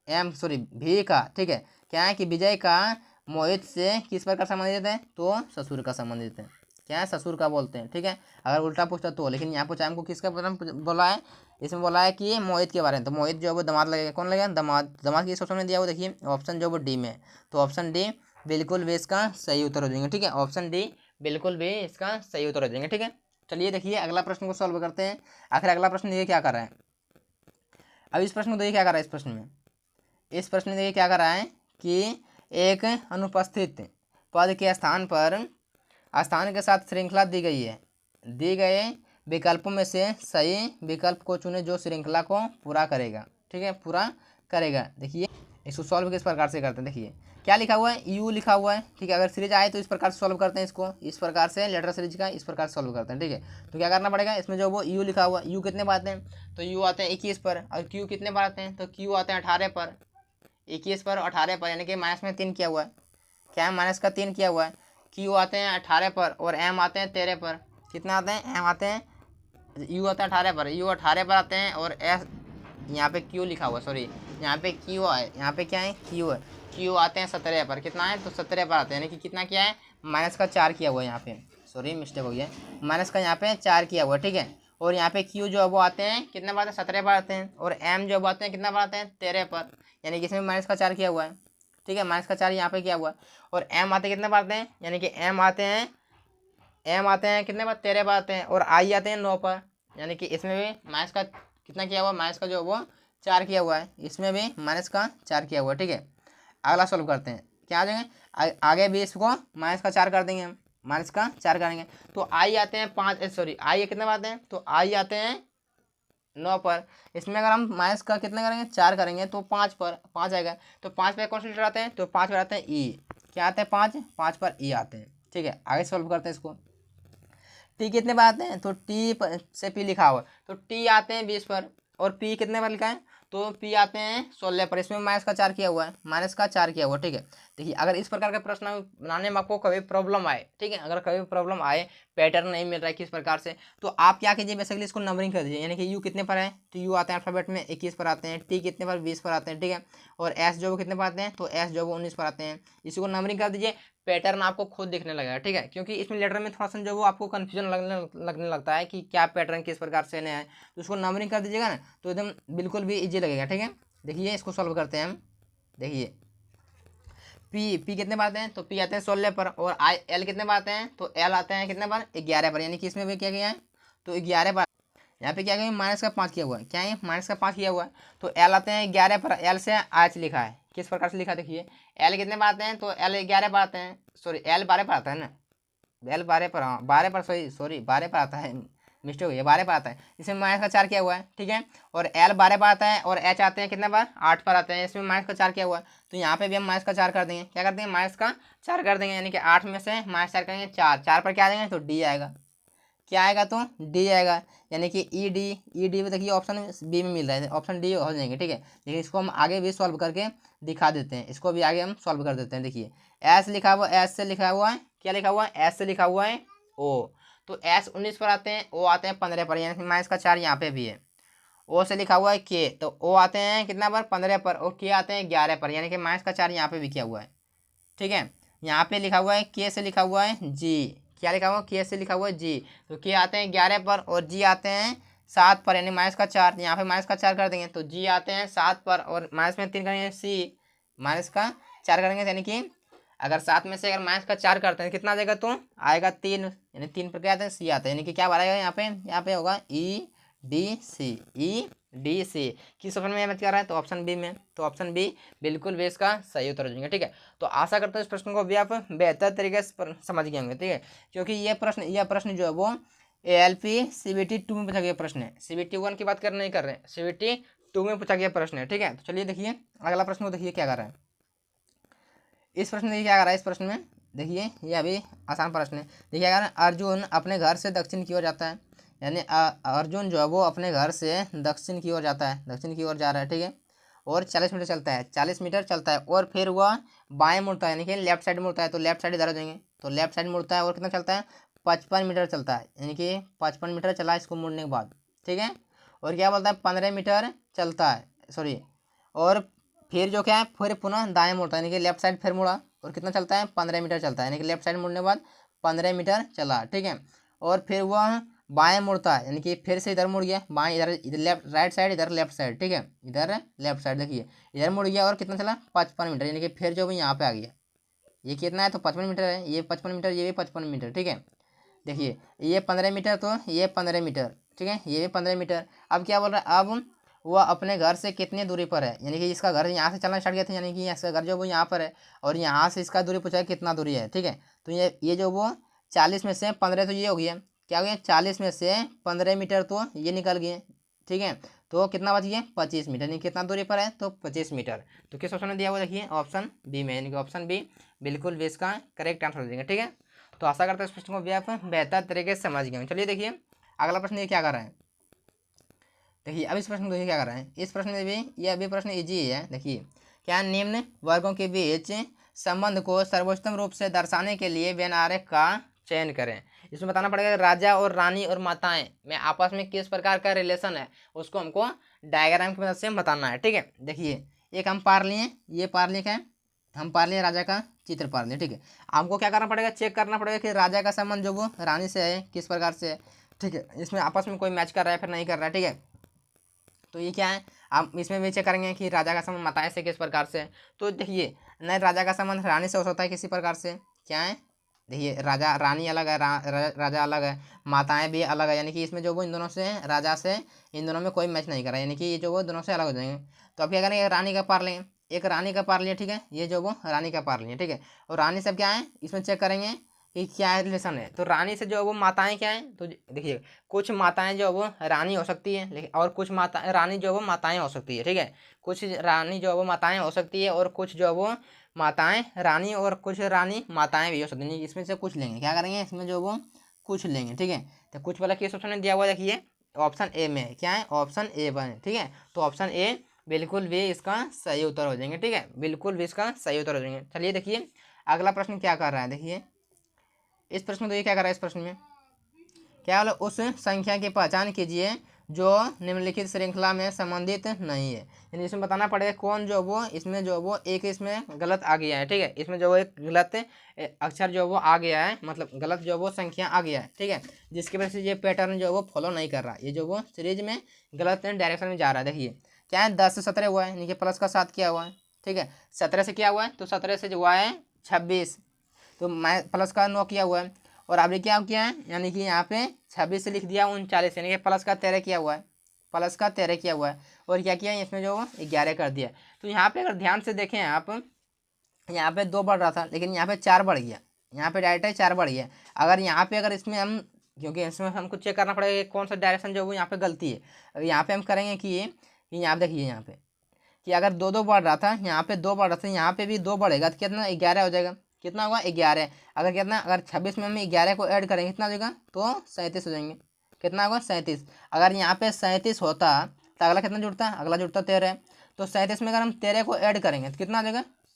एम सॉरी भी का, ठीक है, क्या है कि विजय का मोहित से किस प्रकार संबंधित है, तो ससुर का संबंधित है। क्या है, ससुर का बोलते हैं। ठीक है, अगर उल्टा पूछता तो, लेकिन यहाँ पूछा हमको किसका बोला है, इसमें बोला है कि मोहित के बारे में। तो मोहित जो है वो दामाद लगेगा। कौन लगेगा, दामाद। दामाद किस ऑप्शन में दिया वो देखिए, ऑप्शन जो वो डी में। तो ऑप्शन डी बिल्कुल भी इसका सही उत्तर हो जाएंगे। ठीक है, ऑप्शन डी बिल्कुल भी इसका सही उत्तर हो जाएंगे। ठीक है, चलिए देखिए अगला प्रश्न को सॉल्व करते हैं। आखिर अगला प्रश्न देखिए क्या कर रहा है। अब इस प्रश्न को देखिए क्या कर रहा है। इस प्रश्न में देखिए क्या कर रहा है कि एक अनुपस्थित पद के स्थान के साथ श्रृंखला दी गई है। दी गए विकल्पों में से सही विकल्प को चुने जो श्रृंखला को पूरा करेगा। ठीक है, पूरा करेगा। देखिए इसको सॉल्व किस प्रकार से करते हैं। देखिए क्या लिखा हुआ है, यू लिखा हुआ है। ठीक है, अगर सीरीज आए तो इस प्रकार से सॉल्व करते हैं इसको, इस प्रकार से लेटर सीरीज का इस प्रकार से सॉल्व करते हैं। ठीक है, तो क्या करना पड़ेगा, इसमें जो वो यू लिखा हुआ है, यू कितने बार आते हैं, तो यू आते हैं 21 पर। और क्यू कितने बार आते हैं, तो क्यू आते हैं 18 पर। 21 पर 18 पर, यानी कि माइनस में 3 किया हुआ है। क्या है, माइनस का 3 किया हुआ है। क्यू आते हैं 18 पर और एम आते हैं 13 पर। कितना आते हैं, एम आते हैं, यू आता है 18 पर, यू 18 पर आते हैं। और एस यहाँ पे क्यू लिखा हुआ, सॉरी यहाँ पे क्यू है, यहाँ पे क्या है, क्यू है। क्यू आते हैं 17 पर। कितना है, तो 17 पर आते हैं, यानी कि कितना किया है, माइनस का 4 किया हुआ है यहाँ पे। सॉरी मिस्टेक हो गया, माइनस का यहाँ पे 4 किया हुआ है। ठीक है, और यहाँ पे क्यू जो है वो आते हैं कितने बार आते हैं, 17 बार आते हैं। और एम जो आते हैं कितना बार आते हैं, 13 पर, यानी कि इसमें माइनस का 4 किया हुआ है। ठीक है, माइनस का 4 यहाँ पे किया हुआ है। और एम आते कितने बार आते हैं, यानी कि एम आते हैं कितने बार, 13 बार आते हैं। और आई आते हैं 9 पर, यानी कि इसमें भी माइनस का कितना किया हुआ है, माइनस का जो वो 4 किया हुआ है। इसमें भी माइनस का 4 किया हुआ है। ठीक है, अगला सॉल्व करते हैं। क्या आ जाएंगे, आगे भी इसको माइनस का 4 कर देंगे हम, माइनस का 4 करेंगे। तो आई आते हैं 5, सॉरी आई कितने बार आते हैं, तो आई आते हैं 9 पर। इसमें अगर हम माइनस का कितने करेंगे, 4 करेंगे तो 5 पर 5 आएगा। तो 5 पर कौन से लेटर आते हैं, तो 5 पर आते हैं ई। क्या आते हैं, 5 पर ई आते हैं। ठीक है, आगे सॉल्व करते हैं इसको। टी कितने बार आते हैं, तो टी से पी लिखा हुआ, तो टी आते हैं 20 पर। और पी कितने बार लिखा है, तो पी आते हैं 16 पर। इसमें माइनस का 4 किया हुआ है, माइनस का 4 किया हुआ। ठीक है, देखिए अगर इस प्रकार के प्रश्न बनाने में आपको कभी प्रॉब्लम आए, ठीक है, अगर कभी प्रॉब्लम आए, पैटर्न नहीं मिल रहा है किस प्रकार से, तो आप क्या कीजिए, बेसिकली इसको नंबरिंग कर दीजिए। यानी कि यू कितने पर है, तो यू आते हैं अल्फाबेट में 21 पर आते हैं। टी कितने पर, 20 पर आते हैं। ठीक है, और एस जो वो कितने पर आते हैं, तो एस जो वो 19 पर आते हैं। इसी को नंबरिंग कर दीजिए, पैटर्न आपको खुद दिखने लगेगा। ठीक है, क्योंकि इसमें लेटर में थोड़ा सा जो वो आपको कन्फ्यूजन लगने लगता है कि क्या पैटर्न किस प्रकार से है, तो उसको नंबरिंग कर दीजिएगा ना, तो एकदम बिल्कुल भी इजी लगेगा। ठीक है, देखिए इसको सॉल्व करते हैं हम। देखिए पी कितने बार आते हैं, तो पी आते हैं 16 पर। और आई एल कितने बार आते हैं, तो एल आते हैं कितने बार, 11 पर। यानी कि इसमें भी क्या किया है, तो 11 बार। यहाँ पे क्या किया, माइनस का 5 किया हुआ है। क्या है, माइनस का 5 किया हुआ है। तो एल आते हैं 11 पर, एल से एच लिखा है, किस प्रकार से लिखा है, देखिए एल कितने बार आते हैं, तो एल 11 बार आते हैं। सॉरी एल 12 पर आता है ना, एल 12 पर, हाँ 12 पर, सॉरी 12 पर आता है, मिस्टेक हो गया, 12 पर आता है। इसमें माइनस का 4 किया हुआ है। ठीक है, और एल 12 पर आता है। और एच आते हैं कितने बार, 8 पर आते हैं। इसमें माइनस का 4 किया हुआ है, तो यहाँ पे भी हम माइनस का 4 कर देंगे। क्या कर देंगे, माइनस का 4 कर देंगे, यानी कि 8 में से माइनस 4 करेंगे, 4 पर क्या आ जाएंगे, तो डी आएगा। क्या आएगा, तो डी आएगा। यानी कि ई डी में देखिए ऑप्शन बी में मिल रहा है, ऑप्शन डी हो जाएंगे। ठीक है, लेकिन इसको हम आगे भी सॉल्व करके दिखा देते हैं, इसको भी आगे हम सॉल्व कर देते हैं। देखिए एस लिखा हुआ, एस से लिखा हुआ है, क्या लिखा हुआ है, एस से लिखा हुआ है ओ। तो एस 19 पर आते हैं, ओ आते हैं 15 पर, यानी कि माइनस का 4 यहाँ पे भी है। ओ से लिखा हुआ है के, तो ओ आते हैं कितना पर, 15 पर। और के आते हैं 11 पर, यानी कि माइनस का 4 यहाँ पे भी किया हुआ है। ठीक है, यहाँ पे लिखा हुआ है के से लिखा हुआ है जी। क्या लिखा हुआ है, के से लिखा हुआ है जी। तो के आते हैं 11 पर और जी आते हैं 7 पर, यानी माइनस का 4। यहाँ पे माइनस का 4 कर देंगे, तो जी आते हैं 7 पर। और माइनस में 3 करेंगे, सी माइनस का 4 करेंगे, यानी कि अगर 7 में से अगर माइनस का 4 करते हैं कितना आ जाएगा, तो आएगा 3, यानी 3 पर क्या आते हैं, सी आते हैं। यानी कि क्या बनाएगा यहाँ पे होगा E D C, E D C. किस ऑप्शन में मत कर रहा है, तो ऑप्शन बी में। तो ऑप्शन बी बिल्कुल भी इसका सही उत्तर हो जाएगा। ठीक है, तो आशा करता हूँ इस प्रश्न को भी आप बेहतर तरीके से समझ गए होंगे। ठीक है, क्योंकि यह प्रश्न जो है वो ALP CBT 2 में पूछा गया प्रश्न है। CBT 1 की बात नहीं कर रहे हैं, CBT 2 में पूछा गया प्रश्न है। ठीक है, तो चलिए देखिए अगला प्रश्न को देखिए क्या कर रहा है। इस प्रश्न में देखिए क्या कर रहा है, इस प्रश्न में देखिए ये अभी आसान प्रश्न है। देखिए अगर अर्जुन अपने घर से दक्षिण की ओर जाता है, यानी अर्जुन जो है वो अपने घर से दक्षिण की ओर जाता है, दक्षिण की ओर जा रहा है, ठीक है, और 40 मीटर चलता है, 40 मीटर चलता है, और फिर वह बाएं मुड़ता है, यानी कि लेफ्ट साइड मुड़ता है, तो लेफ्ट साइड इधर हो जाएंगे, तो लेफ्ट साइड मुड़ता है और कितना चलता है, 55 मीटर चलता है, यानी कि 55 मीटर चला इसको मुड़ने के बाद, ठीक है। और क्या बोलता है, 15 मीटर चलता है, सॉरी, और फिर जो क्या है, फिर पुनः दाएं मुड़ता है, यानी कि लेफ्ट साइड फिर मुड़ा, और कितना चलता है, 15 मीटर चलता है, यानी कि लेफ्ट साइड मुड़ने के बाद 15 मीटर चला, ठीक है। और फिर वह बाएं मुड़ता है, यानी कि फिर से इधर मुड़ गया, बाएं इधर, इधर लेफ्ट राइट साइड, इधर लेफ्ट साइड, ठीक है, इधर लेफ्ट साइड, देखिए इधर मुड़ गया और कितना चला, 55 मीटर, यानी कि फिर जो भी यहाँ पे आ गया, ये कितना है, तो 55 मीटर है, ये 55 मीटर, ये भी 55 मीटर, ठीक है। देखिए ये 15 मीटर, तो ये 15 मीटर, ठीक है, ये भी 15 मीटर। अब क्या बोल रहा है, अब वह अपने घर से कितनी दूरी पर है, यानी कि इसका घर यहाँ से चलना स्टार्ट किया था, यानी कि इसका घर जो वो यहाँ पर है, और यहाँ से इसका दूरी पूछा है कितना दूरी है, ठीक है। तो ये जो वो 40 में से 15, तो ये हो गया, क्या हो गया, 40 में से 15 मीटर तो ये निकल गए, ठीक है। तो कितना बच गया, 25 मीटर, यानी कितना दूरी पर है, तो 25 मीटर। तो किस ऑप्शन में दिया हुआ, देखिए ऑप्शन बी में, यानी कि ऑप्शन बी बिल्कुल भी इसका करेक्ट आंसर हो जाएगा, ठीक है। तो आशा करते हैं इस प्रश्न को भी आप बेहतर तरीके से समझ गए। चलिए देखिए अगला प्रश्न ये क्या कर रहा है, देखिए अब इस प्रश्न को देखिए क्या कर रहा है, इस प्रश्न में भी ये अभी प्रश्न इजी है। देखिए क्या निम्न वर्गों के बीच संबंध को सर्वोत्तम रूप से दर्शाने के लिए वेन आरेख का चयन करें। इसमें बताना पड़ेगा राजा और रानी और माताएं में आपस में किस प्रकार का रिलेशन है, उसको हमको डायग्राम की मदद से बताना है, ठीक है। देखिए एक हम पार लिए, ये पार लिया है, हम पार लिए राजा का चित्र पार लिए, ठीक है। हमको क्या करना पड़ेगा, चेक करना पड़ेगा कि राजा का संबंध जो वो रानी से है किस प्रकार से है, ठीक है, इसमें आपस में कोई मैच कर रहा है फिर नहीं कर रहा है, ठीक है। तो ये क्या है, आप इसमें भी चेक करेंगे कि राजा का संबंध माताएं से किस प्रकार से है। तो देखिए नहीं, राजा का संबंध रानी से हो सकता है किसी प्रकार से, क्या है, देखिए राजा रानी अलग है, राजा अलग है, माताएं भी अलग है, यानी कि इसमें जो वो इन दोनों से, राजा से इन दोनों में कोई मैच नहीं कर रहा है, यानी कि ये जो वो दोनों से अलग हो जाएंगे। तो अब क्या करेंगे, रानी का पार लेंगे, एक रानी का पार लिया, ठीक है, ये जो वो रानी का पार लिया, ठीक है। और रानी से क्या है, इसमें चेक करेंगे कि क्या रिलेशन है। तो रानी से जो है वो माताएं क्या है, तो देखिए कुछ माताएं जो है वो रानी हो सकती है, लेकिन और कुछ माता रानी जो है वो माताएं हो सकती है, ठीक है। कुछ रानी जो है वो माताएं हो सकती है, और कुछ जो है वो माताएं रानी, और कुछ रानी माताएं भी हो सकती हैं। इसमें से कुछ लेंगे, क्या करेंगे, इसमें जो वो कुछ लेंगे, ठीक है। तो कुछ वाला किस ऑप्शन में दिया हुआ है, देखिए ऑप्शन ए में, क्या है, ऑप्शन ए बने, ठीक है। तो ऑप्शन ए बिल्कुल भी इसका सही उत्तर हो जाएंगे, ठीक है, बिल्कुल भी इसका सही उत्तर हो जाएंगे। चलिए देखिए अगला प्रश्न क्या कर रहा है, देखिए इस प्रश्न में देखिए क्या कर रहा है, इस प्रश्न में क्या बोला, उस संख्या की पहचान कीजिए जो निम्नलिखित श्रृंखला में संबंधित नहीं है, यानी इसमें बताना पड़ेगा कौन जो वो इसमें जो वो एक इसमें गलत आ गया है, ठीक है, इसमें जो वो एक गलत अक्षर जो वो आ गया है, मतलब गलत जो वो संख्या आ गया है, ठीक है, जिसकी वजह से ये पैटर्न जो वो फॉलो नहीं कर रहा, ये जो वो सीरीज में गलत डायरेक्शन में जा रहा है। देखिए क्या है, 10 से 17 हुआ है, यानी कि प्लस का 7 किया हुआ है, ठीक है, 17 से क्या हुआ है, तो 17 से जो हुआ है 26, तो मैं प्लस का 9 किया हुआ है, और अभी क्या किया है, यानी कि यहाँ पे 26 से लिख दिया 39, यानी कि प्लस का 13 किया हुआ है, प्लस का 13 किया हुआ है, और क्या किया है, इसमें जो 11 कर दिया। तो यहाँ पे अगर ध्यान से देखें आप, यहाँ पे 2 बढ़ रहा था, लेकिन यहाँ पे 4 बढ़ गया, यहाँ पे डायरेक्ट 4 बढ़ गया। अगर यहाँ पे अगर इसमें हम, क्योंकि इसमें हमको चेक करना पड़ेगा कि कौन सा डायरेक्शन जो वो यहाँ पे गलती है। अब यहाँ पे हम करेंगे कि यहाँ देखिए, यहाँ पे कि अगर 2 2 बढ़ रहा था, यहाँ पे 2 बढ़ रहा था, यहाँ पे भी 2 बढ़ेगा, तो कितना 11 हो जाएगा, कितना होगा 11। अगर कितना, अगर 26 में हम 11 को ऐड करेंगे कितना हो जाएगा, तो 37 हो जाएंगे, कितना होगा 37। अगर यहाँ पे 37 होता तो अगला कितना जुड़ता, अगला जुड़ता 13, तो 37 में अगर हम 13 को ऐड करेंगे तो कितना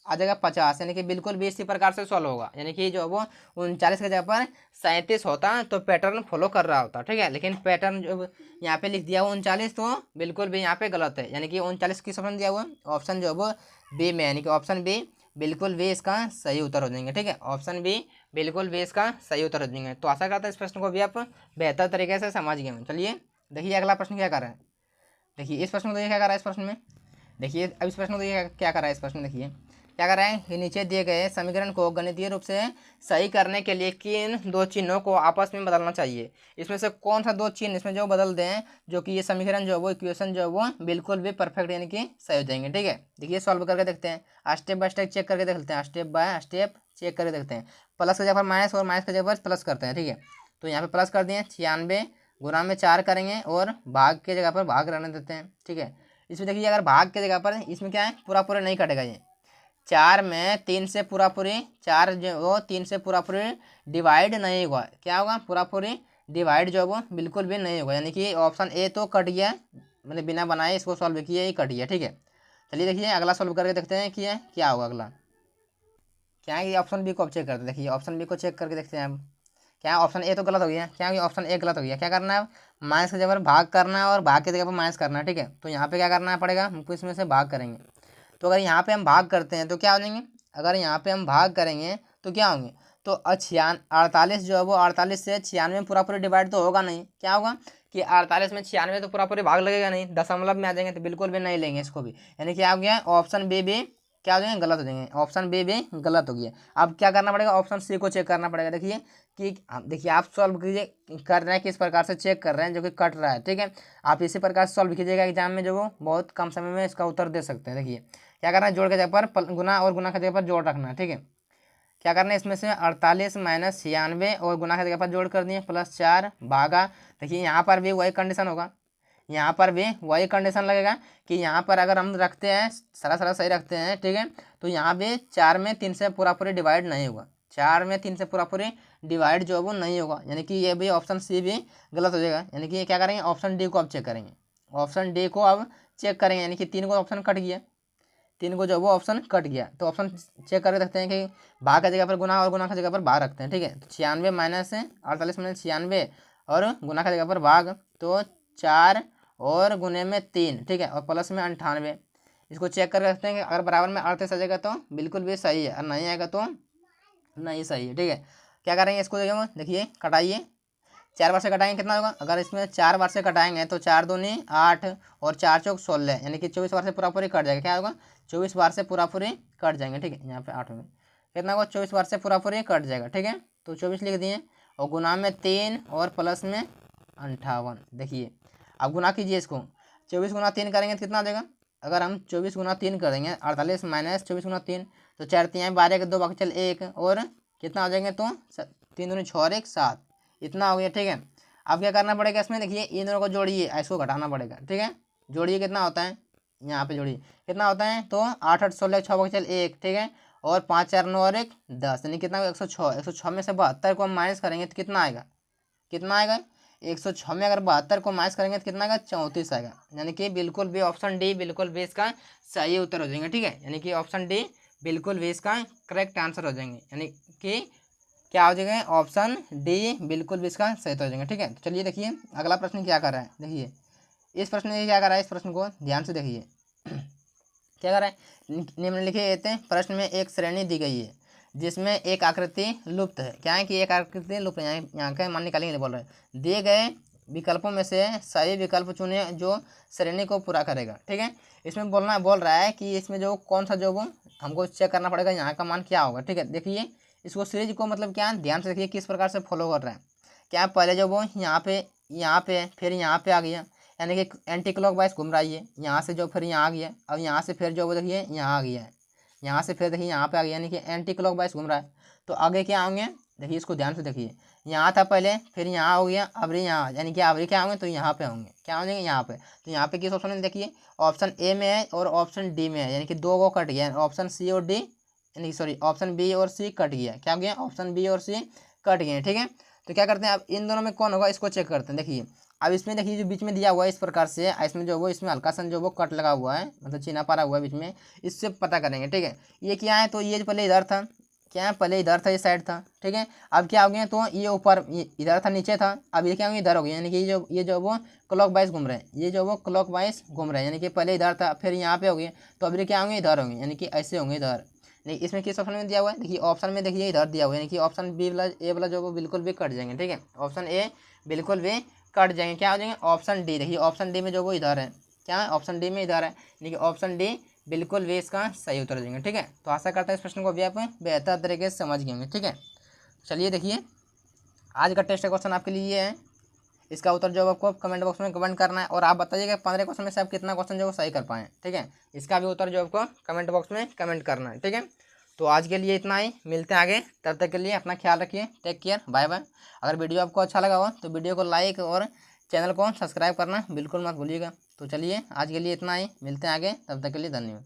आ जाएगा 50, यानी कि बिल्कुल भी इसी प्रकार से सॉल्व होगा, यानी कि जो वो 39 की जगह पर 37 होता तो पैटर्न फॉलो कर रहा होता, ठीक है। लेकिन पैटर्न जो यहाँ पे लिख दिया हुआ 39, तो बिल्कुल भी यहाँ पे गलत है, यानी कि 39 किस ऑप्शन दिया हुआ, ऑप्शन जो वो बी में, यानी कि ऑप्शन बी बिल्कुल भी इसका सही उत्तर हो जाएंगे, ठीक है, ऑप्शन बी बिल्कुल भी इसका सही उत्तर हो जाएंगे। तो आशा करता है इस प्रश्न को भी आप बेहतर तरीके से समझ गए। चलिए देखिए अगला प्रश्न क्या कर रहा है, देखिए इस प्रश्न को देखिए क्या कर रहा है, इस प्रश्न में देखिए, अब इस प्रश्न को देखिए क्या कर रहा है, इस प्रश्न में देखिए क्या कर रहा है कि नीचे दिए गए समीकरण को गणितीय रूप से सही करने के लिए किन 2 चिन्हों को आपस में बदलना चाहिए। इसमें से कौन सा 2 चिन्ह इसमें जो बदल दें जो कि ये समीकरण जो वो इक्वेशन जो वो बिल्कुल भी परफेक्ट यानी कि सही हो जाएंगे, ठीक है। देखिए सॉल्व करके देखते हैं, स्टेप बाय स्टेप चेक करके देखते हैं, स्टेप बाय स्टेप चेक करके देखते हैं। प्लस की जगह पर माइनस और माइनस की जगह पर प्लस करते हैं, ठीक है। तो यहाँ पे प्लस कर दिए, 96 गुना में 4 करेंगे और भाग की जगह पर भाग रहने देते हैं, ठीक है। इसमें देखिए अगर भाग की जगह पर इसमें क्या है, पूरा पूरा नहीं कटेगा, ये 4 में 3 से पूरा पूरी 4 जो वो 3 से पूरा पूरी डिवाइड नहीं हुआ, क्या होगा, पूरा पूरी डिवाइड जो वो बिल्कुल भी नहीं होगा, यानी कि ऑप्शन ए तो कट गया, मैंने बिना बनाए इसको सॉल्व किया, ही कट गया। ठीक है, चलिए देखिए अगला सॉल्व करके देखते हैं कि क्या होगा अगला। क्या है, ऑप्शन बी को अब चेक करते हैं। देखिए ऑप्शन बी को चेक करके देखते हैं अब। क्या ऑप्शन ए तो गलत हो गया, क्या है ऑप्शन ए गलत हो गया। क्या करना है, माइनस की जगह पर भाग करना है और भाग की जगह पर माइनस करना है। ठीक है, तो यहाँ पे क्या करना पड़ेगा, हमको इसमें से भाग करेंगे। तो अगर यहाँ पे हम भाग करते हैं तो क्या हो जाएंगे, अगर यहाँ पे हम भाग करेंगे तो क्या होंगे, तो 48 जो है वो 48 से 96 में पूरा पूरी डिवाइड तो होगा नहीं। क्या होगा कि 48 में 96 तो पूरा पूरी भाग लगेगा नहीं, दशमलव में आ जाएंगे तो बिल्कुल भी नहीं लेंगे इसको भी, यानी क्या हो गया, ऑप्शन बी भी क्या हो जाएंगे, गलत हो जाएंगे, ऑप्शन बी भी गलत हो गया। अब क्या करना पड़ेगा, ऑप्शन सी को चेक करना पड़ेगा। देखिए कि देखिए आप सॉल्व कीजिए, कर रहे हैं किस प्रकार से चेक कर रहे हैं, जो कि कट रहा है। ठीक है, आप इसी प्रकार से सॉल्व कीजिएगा, एग्जाम में जो वो बहुत कम समय में इसका उत्तर दे सकते हैं। देखिए क्या करना है, जोड़ के जगह पर गुना और गुना की जगह पर जोड़ रखना है। ठीक है, क्या करना है, इसमें से 48 माइनस 96 और गुना की जगह पर जोड़ कर दिए प्लस 4 भागा। देखिए यहाँ पर भी वही कंडीशन होगा, यहाँ पर भी वही कंडीशन लगेगा कि यहाँ पर अगर हम रखते हैं सारा सारा सही रखते हैं, ठीक है, तो यहाँ भी 4 में 3 से पूरा पूरी डिवाइड नहीं होगा, 4 में 3 से पूरा पूरी डिवाइड जो है वो नहीं होगा, यानी कि ये भी ऑप्शन सी भी गलत हो जाएगा। यानी कि ये क्या करेंगे, ऑप्शन डी को अब चेक करेंगे, ऑप्शन डी को अब चेक करेंगे, यानी कि 3 को ऑप्शन कट गया, 3 को जो वो ऑप्शन कट गया, तो ऑप्शन चेक करके देखते हैं कि भाग की जगह पर गुना और गुना की जगह पर भाग रखते हैं। ठीक है, 96 माइनस 48 माइनस 96 और गुना की जगह पर भाग, तो 4 और गुने में 3, ठीक है, और प्लस में 98। इसको चेक करके रखते हैं कि अगर बराबर में 38 आ जाएगा तो बिल्कुल भी सही है, और नहीं आएगा तो नहीं सही है। ठीक है, क्या करेंगे इसको, देखिए कटाइए, 4 बार से कटाएंगे कितना होगा, अगर इसमें 4 बार से कटाएंगे तो 4 दूनी 8 और 4 चौक 16, यानी कि 24 बार से पूरा पूरी कट जाएगा। क्या होगा, 24 बार से पूरा पूरी कट जाएंगे। ठीक है, यहाँ पे 8 में कितना होगा, 24 बार से पूरा पूरी कट जाएगा। ठीक है, तो 24 लिख दिए और गुना में 3 और प्लस में 58। देखिए अब गुना कीजिए इसको, 24 गुना 3 करेंगे तो कितना आ जाएगा, अगर हम 24 गुना 3 कर देंगे 48 माइनस 24 गुना 3, तो 4 3 12 के 2 बाकी चल 1 और कितना हो जाएंगे, तो 3 दूनी 6 और 1 7, इतना हो गया। ठीक है, अब क्या करना पड़ेगा इसमें, देखिए इन दोनों को जोड़िए, इसको घटाना पड़ेगा। ठीक है, जोड़िए कितना होता है, यहाँ पे जोड़िए कितना होता है, तो 8 8 16 6 चल 1, ठीक है, और 5 4 9 और 1 10, यानी कितना 106। 106 में से 72 को हम माइनस करेंगे तो कितना आएगा, कितना आएगा, 106 में अगर 72 को माइनस करेंगे तो कितना आएगा, 34 आएगा, यानी कि बिल्कुल भी ऑप्शन डी बिल्कुल भी इसका सही उत्तर हो जाएंगे। ठीक है, यानी कि ऑप्शन डी बिल्कुल भी इसका करेक्ट आंसर हो जाएंगे, यानी कि क्या हो जाएगा, ऑप्शन डी बिल्कुल भी इसका सही तो हो जाएगा। ठीक है, तो चलिए देखिए अगला प्रश्न क्या कर रहा है। देखिए इस प्रश्न में क्या कर रहा है, इस प्रश्न को ध्यान से देखिए क्या कर रहा है, निम्नलिखित प्रश्न में एक श्रेणी दी गई है जिसमें एक आकृति लुप्त है। क्या है कि एक आकृति लुप्त है, यहाँ का मान निकालेंगे बोल रहे हैं, दिए गए विकल्पों में से सही विकल्प चुने जो श्रेणी को पूरा करेगा। ठीक है, इसमें बोल रहा है कि इसमें जो कौन सा जो वो हमको चेक करना पड़ेगा, यहाँ का मान क्या होगा। ठीक है, देखिए इसको सीरीज को मतलब क्या ध्यान से देखिए किस प्रकार से फॉलो कर रहा है। क्या पहले जो वो यहाँ पे फिर यहाँ पे आ गया, यानी कि एंटी क्लॉक वाइज घूम रहा है, ये यहाँ से जो फिर यहाँ आ गया, अब यहाँ से फिर जो वो देखिए यहाँ आ गया है, यहाँ से फिर देखिए यहाँ पे आ गया, यानी कि एंटी क्लॉक वाइज घूम रहा है। तो आगे क्या होंगे, देखिए इसको ध्यान से देखिए, यहाँ था पहले फिर यहाँ हो गया, अबरी यहाँ, यानी कि अबरी क्या होंगे, तो यहाँ पे होंगे, क्या हो जाएंगे यहाँ पे। तो यहाँ पे किस ऑप्शन में देखिए, ऑप्शन ए में है और ऑप्शन डी में है, यानी कि 2 को कट गया, ऑप्शन सी और डी, यानी सॉरी ऑप्शन बी और सी कट गया। क्या हो गया, ऑप्शन बी और सी कट गए। ठीक है, तो क्या करते हैं अब इन दोनों में कौन होगा इसको चेक करते हैं। देखिए अब इसमें देखिए जो बीच में दिया हुआ है इस प्रकार से, इसमें जो वो इसमें हल्का सा जो वो कट लगा हुआ है, मतलब चिन्ह पड़ा हुआ है बीच में, इससे पता करेंगे। ठीक है, ये क्या है, तो ये जो पहले इधर था, क्या है पहले इधर था, ये साइड था। ठीक है, अब क्या हो गया, तो ये ऊपर इधर था, नीचे था, अब ये क्या हो गया, इधर हो गया, यानी कि ये जो वो क्लॉक वाइज घूम रहे हैं, ये जो वो क्लॉक वाइज घूम रहे हैं, यानी कि पहले इधर था फिर यहाँ पे हो गया, तो अभी क्या होंगे, इधर होंगे, यानी कि ऐसे होंगे इधर। नहीं, इसमें किस ऑप्शन में दिया हुआ है, देखिए ऑप्शन में देखिए इधर दिया हुआ है, यानी कि ऑप्शन बी वाला ए वाला जो वो बिल्कुल भी कट जाएंगे। ठीक है, ऑप्शन ए बिल्कुल भी कट जाएंगे, क्या हो जाएंगे, ऑप्शन डी। देखिए ऑप्शन डी में जो वो इधर है, क्या है ऑप्शन डी में इधर है, यानी कि ऑप्शन डी बिल्कुल भी इसका सही उत्तर देंगे। ठीक है, तो आशा करता है इस प्रश्न को भी आप बेहतर तरीके से समझ गए होंगे। ठीक है, चलिए देखिए आज का टेस्ट क्वेश्चन आपके लिए ये है, इसका उत्तर जो आपको कमेंट बॉक्स में कमेंट करना है, और आप बताइएगा 15 क्वेश्चन में से आप कितना क्वेश्चन जो सही कर पाएँ। ठीक है, इसका भी उत्तर जो आपको कमेंट बॉक्स में कमेंट करना है। ठीक है, तो आज के लिए इतना ही, मिलते हैं आगे, तब तक के लिए अपना ख्याल रखिए, टेक केयर, बाय बाय। अगर वीडियो आपको अच्छा लगा हो तो वीडियो को लाइक और चैनल को सब्सक्राइब करना बिल्कुल मत भूलिएगा। तो चलिए आज के लिए इतना ही, मिलते हैं आगे, तब तक के लिए धन्यवाद।